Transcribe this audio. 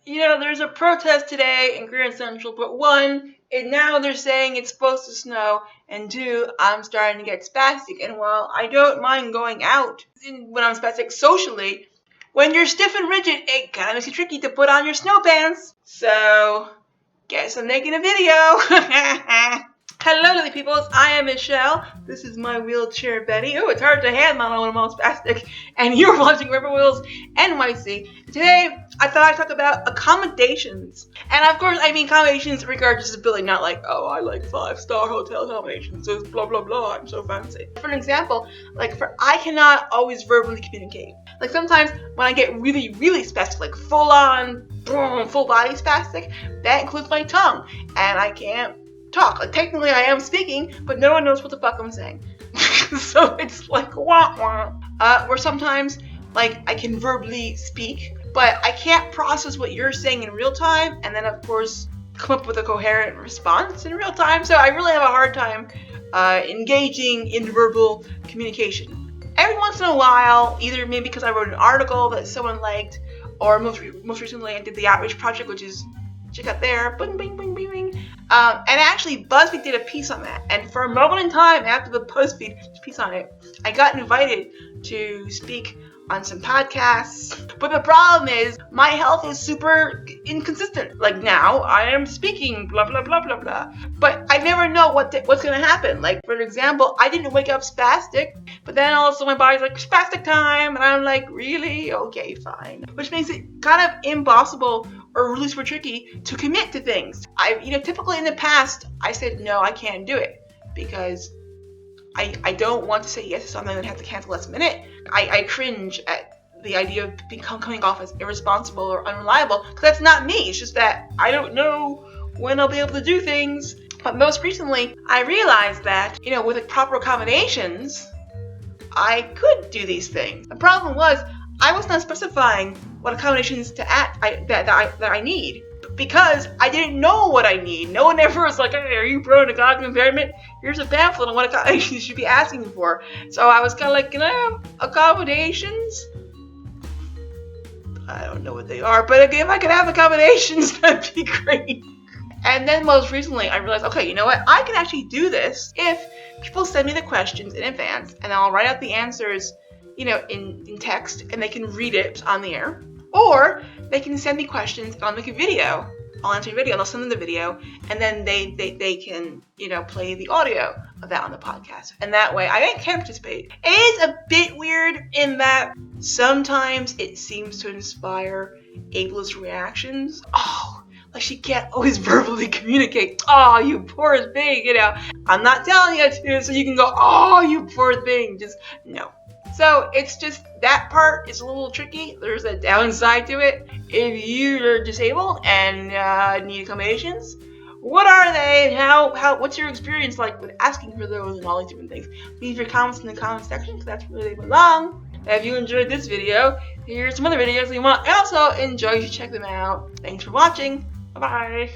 there's a protest today in Grand Central, but one, and now they're saying it's supposed to snow, and two, I'm starting to get spastic. And while I don't mind going out when I'm spastic socially, when you're stiff and rigid, it kind of makes it tricky to put on your snow pants. So, guess I'm making a video. Hello, lovely peoples. I am Michelle. This is my wheelchair Betty. Oh, it's hard to handle when I'm all spastic. And you're watching Rebelwheels NYC. Today, I thought I'd talk about accommodations. And of course, I mean accommodations in regards to disability, not like, oh, I like 5-star hotel accommodations. So blah, blah, blah. I'm so fancy. For an example, I cannot always verbally communicate. Like sometimes when I get really, really spastic, like full on, boom, full body spastic, that includes my tongue. And I can't talk. Like technically I am speaking, but no one knows what the fuck I'm saying. So it's like wah wah. Where sometimes like I can verbally speak, but I can't process what you're saying in real time, and then of course come up with a coherent response in real time. So I really have a hard time engaging in verbal communication. Every once in a while, either maybe because I wrote an article that someone liked, or most recently I did the outreach project, which is check out there, bing, bing, bing, bing, bing. And actually, BuzzFeed did a piece on that. And for a moment in time, after the BuzzFeed piece on it, I got invited to speak on some podcasts. But the problem is, my health is super inconsistent. Like now, I am speaking, blah, blah, blah, blah, blah. But I never know what's going to happen. Like, for example, I didn't wake up spastic, but then also my body's like, spastic time. And I'm like, really? Okay, fine. Which makes it kind of impossible or really super tricky to commit to things. Typically in the past, I said, no, I can't do it because I don't want to say yes to something and have to cancel last minute. I cringe at the idea of coming off as irresponsible or unreliable because that's not me. It's just that I don't know when I'll be able to do things. But most recently, I realized that, with the proper accommodations, I could do these things. The problem was, I was not specifying what accommodations that I need because I didn't know what I need. No one ever was like, hey, are you prone to cognitive impairment? Here's a pamphlet on what accommodations you should be asking for. So I was kind of like, can I have accommodations? I don't know what they are, but if I could have accommodations, that'd be great. And then most recently, I realized, okay, you know what? I can actually do this if people send me the questions in advance, and I'll write out the answers in text, and they can read it on the air. Or they can send me questions, and I'll make a video. I'll answer a video, and I'll send them the video, and then they can, play the audio of that on the podcast. And that way, I can participate. It is a bit weird in that sometimes it seems to inspire ableist reactions. Oh, like she can't always verbally communicate. Oh, you poor thing, I'm not telling you to, so you can go, oh, you poor thing. Just, no. So it's just that part is a little tricky. There's a downside to it. If you're disabled and need accommodations, what are they? And what's your experience like with asking for those and all these different things? Leave your comments in the comment section because that's where they belong. If you enjoyed this video, here's some other videos you want. And also enjoy to check them out. Thanks for watching. Bye-bye.